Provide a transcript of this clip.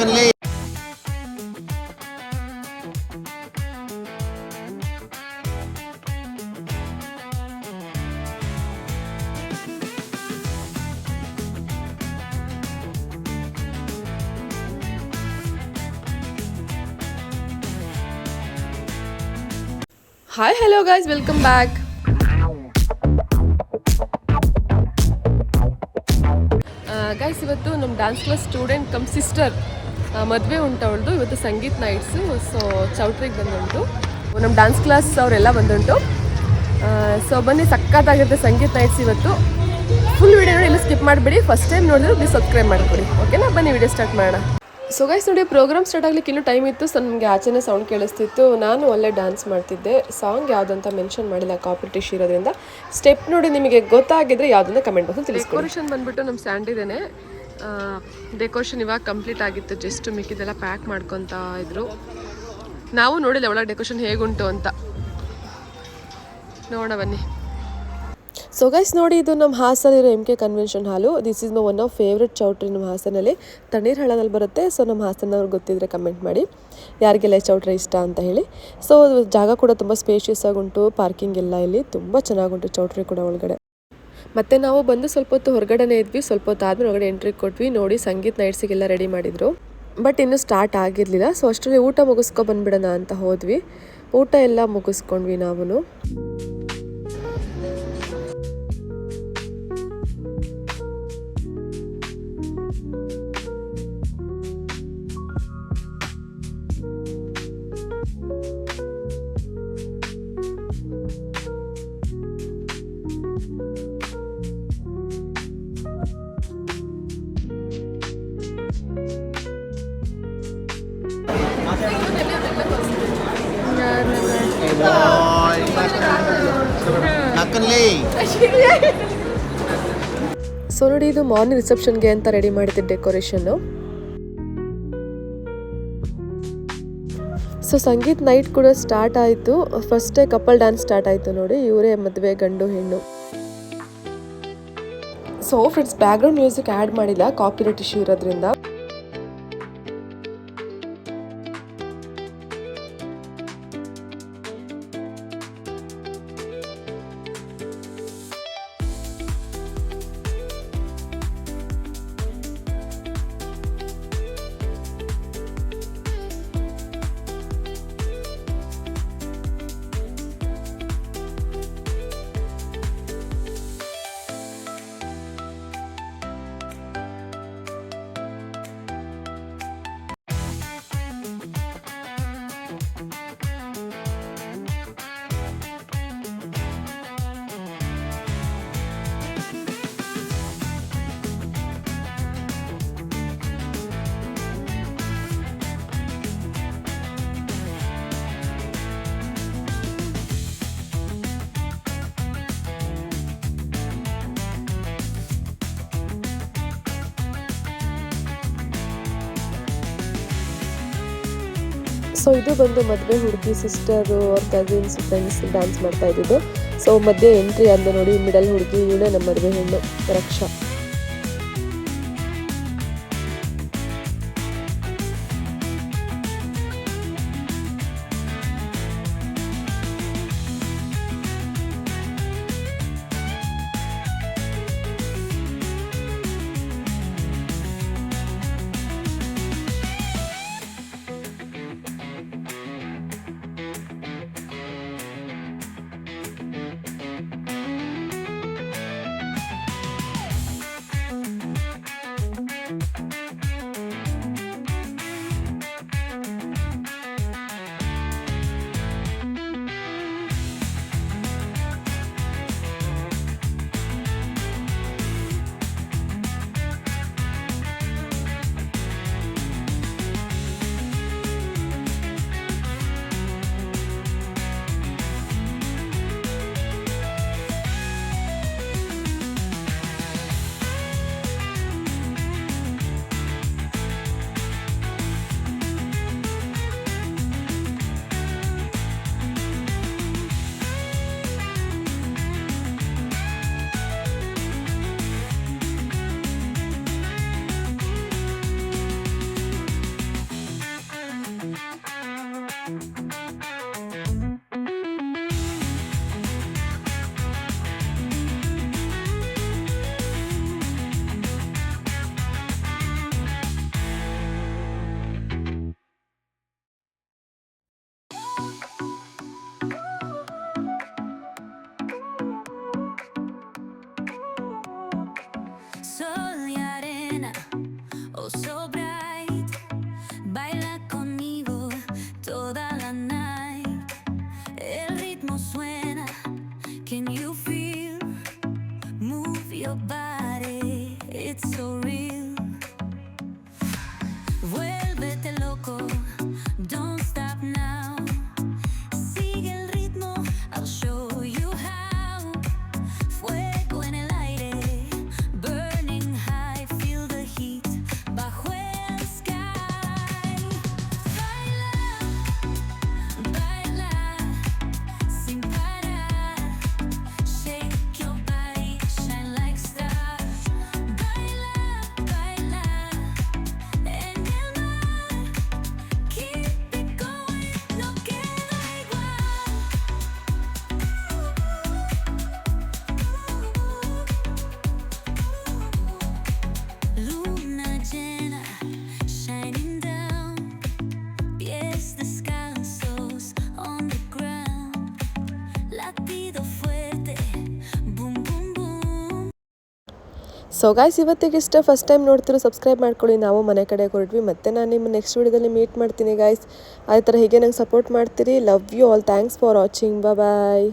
ನಕ್ಕನ್ಲೇ. Hi hello guys, welcome back. Guys, ಇವತ್ತು ನಮ್ಮ dance class student cum sister ಮದುವೆ ಉಂಟು ಅವಳದು. ಇವತ್ತು ಸಂಗೀತ್ ನೈಟ್ಸು. ಸೊ ಚೌಟ್ರಿಗೆ ಬಂದುಂಟು. ನಮ್ಮ ಡ್ಯಾನ್ಸ್ ಕ್ಲಾಸ್ ಅವರೆಲ್ಲ ಬಂದುಂಟು. ಸೊ ಬನ್ನಿ, ಸಖತ್ತಾಗಿರುತ್ತೆ ಸಂಗೀತ್ ನೈಟ್ಸ್ ಇವತ್ತು. ಫುಲ್ ವೀಡಿಯೋ ನೋಡಿ, ಎಲ್ಲ ಸ್ಕಿಪ್ ಮಾಡಿಬಿಡಿ. ಫಸ್ಟ್ ಟೈಮ್ ನೋಡಿದ್ರೆ ಪ್ಲೀಸ್ ಸಬ್ಸ್ಕ್ರೈಬ್ ಮಾಡಿಕೊಡಿ, ಓಕೆನಾ? ಬನ್ನಿ ವಿಡಿಯೋ ಸ್ಟಾರ್ಟ್ ಮಾಡೋಣ. ಸೊ ಗೈಸ್ ನೋಡಿ, ಪ್ರೋಗ್ರಾಮ್ ಸ್ಟಾರ್ಟ್ ಆಗ್ಲಿಕ್ಕೆ ಇನ್ನೂ ಟೈಮ್ ಇತ್ತು. ಸೊ ನಮಗೆ ಆಚೆನೇ ಸೌಂಡ್ ಕೇಳಿಸ್ತಿತ್ತು. ನಾನು ಅಲ್ಲೇ ಡ್ಯಾನ್ಸ್ ಮಾಡ್ತಿದ್ದೆ. ಸಾಂಗ್ ಯಾವುದಂತ ಮೆನ್ಷನ್ ಮಾಡಿಲ್ಲ, ಕಾಪರೇಟ್ ಇಶ್ಯೂ ಇರೋದ್ರಿಂದ. ಸ್ಟೆಪ್ ನೋಡಿ ನಿಮಗೆ ಗೊತ್ತಾಗಿದ್ರೆ ಯಾವುದಂತ ಕಮೆಂಟ್ ಬಾಕ್ಸಲ್ಲಿ ತಿಳಿಸಿ. ಡೆಕೋರೇಷನ್ ಬಂದುಬಿಟ್ಟು ನಮ್ಮ ಸ್ಯಾಂಡಿದೇನೆ. ಡೆಕೋರೇಷನ್ ಇವಾಗ ಕಂಪ್ಲೀಟ್ ಆಗಿತ್ತು. ಜಸ್ಟ್ ಮಿಕ್ಕಿದೆಲ್ಲ ಪ್ಯಾಕ್ ಮಾಡ್ಕೊತಾ ಇದ್ರು. ನಾವು ನೋಡಿಲ್ಲ ಒಳಗೆ ಡೆಕೋರೇಷನ್ ಹೇಗುಂಟು ಅಂತ. ನೋಡೋಣ ಬನ್ನಿ. ಸೊ ಗೈಸ್ ನೋಡಿ, ಇದು ನಮ್ಮ ಹಾಸನಿರೋ MK convention hall. This is my one of favourite ಚೌಟ್ರಿ ನಮ್ಮ ಹಾಸನಲ್ಲಿ. ತಣ್ಣೀರು ಹಳ್ಳದಲ್ಲಿ ಬರುತ್ತೆ. ಸೊ ನಮ್ಮ ಹಾಸನವ್ರು ಗೊತ್ತಿದ್ರೆ ಕಮೆಂಟ್ ಮಾಡಿ, ಯಾರಿಗೆಲ್ಲ ಚೌಟ್ರಿ ಇಷ್ಟ ಅಂತ ಹೇಳಿ. ಸೊ ಜಾಗ ಕೂಡ ತುಂಬ ಸ್ಪೇಷಿಯಸ್ ಆಗಿ ಉಂಟು. ಪಾರ್ಕಿಂಗ್ ಎಲ್ಲ ಇಲ್ಲಿ ತುಂಬ ಚೆನ್ನಾಗುಂಟು. ಚೌಟ್ರಿ ಕೂಡ ಒಳಗಡೆ. ಮತ್ತು ನಾವು ಬಂದು ಸ್ವಲ್ಪ ಹೊತ್ತು ಹೊರಗಡೆನೇ ಇದ್ವಿ. ಸ್ವಲ್ಪ ಹೊತ್ತು ಆದಮೇಲೆ ಒಳಗಡೆ ಎಂಟ್ರಿ ಕೊಟ್ವಿ. ನೋಡಿ, ಸಂಗೀತ್ ನೈಟ್ಸಿಗೆಲ್ಲ ರೆಡಿ ಮಾಡಿದರು. ಬಟ್ ಇನ್ನೂ ಸ್ಟಾರ್ಟ್ ಆಗಿರಲಿಲ್ಲ. ಸೊ ಅಷ್ಟರಲ್ಲಿ ಊಟ ಮುಗಿಸ್ಕೊ ಬಂದುಬಿಡೋಣ ಅಂತ ಹೋದ್ವಿ. ಊಟ ಎಲ್ಲ ಮುಗಿಸ್ಕೊಂಡ್ವಿ ನಾವು. ನಕ್ಕನ್ಲೇ. ಸೊ ನೋಡಿ, ಇದು ಮಾರ್ನಿಂಗ್ ರಿಸೆಪ್ಷನ್ಗೆ ಅಂತ ರೆಡಿ ಮಾಡಿದ್ದೆ ಡೆಕೋರೇಷನ್ನು. ಸೊ ಸಂಗೀತ್ ನೈಟ್ ಕೂಡ ಸ್ಟಾರ್ಟ್ ಆಯಿತು. ಫಸ್ಟೇ ಕಪಲ್ ಡ್ಯಾನ್ಸ್ ಸ್ಟಾರ್ಟ್ ಆಯಿತು ನೋಡಿ. ಇವರೇ ಮದುವೆ ಗಂಡು ಹೆಣ್ಣು. So friends, background music add ಮಾಡಿಲ್ಲ, ಕಾಪಿರೈಟ್ ಇಶ್ಯೂ ಇರೋದ್ರಿಂದ. ಸೊ ಇದು ಬಂದು ಮದುವೆ ಹುಡುಗಿ ಸಿಸ್ಟರು, ಅವ್ರ ಕಸಿನ್ಸ್, ಫ್ರೆಂಡ್ಸ್ ಡ್ಯಾನ್ಸ್ ಮಾಡ್ತಾ ಇದ್ದಿದ್ದು. ಸೊ ಮಧ್ಯೆ ಎಂಟ್ರಿ ಅಂದ ನೋಡಿ, ಮಿಡಲ್ ಹುಡುಗಿ ಇವಳೇ ನಮ್ಮ ಮದುವೆ ಹೆಣ್ಣು, ರಕ್ಷಾ. your body, it's so real. Vuélvete loco, don't stop now. Sigue el ritmo, I'll show you how. Fuego en el aire, burning high, feel the heat bajo el sky. Baila, baila, sin parar. Shake your body, shine like stars. Baila, baila, en el mar. Keep it going, no queda igual. Luna llena, shining down. Pies descalzos on the ground. Latido fuerte, boom boom boom. So guys ಇವತ್ತಿಗೆ ಇಷ್ಟ. First time ನೋಡ್ತಿರೋ subscribe ಮಾಡ್ಕೊಳ್ಳಿ. ನಾವು ಮನೆ ಕಡೆ ಹೊರಟ್ವಿ. ಮತ್ತೆ ನಾನು ನಿಮ್ಮ ನೆಕ್ಸ್ಟ್ ವೀಡಿಯೋದಲ್ಲಿ ಮೀಟ್ ಮಾಡ್ತೀನಿ ಗಾಯ್ಸ್. ಅದೇ ಥರ ಹೀಗೆ ನಂಗೆ ಸಪೋರ್ಟ್ ಮಾಡ್ತೀರಿ. Love you all. Thanks for watching. Bye.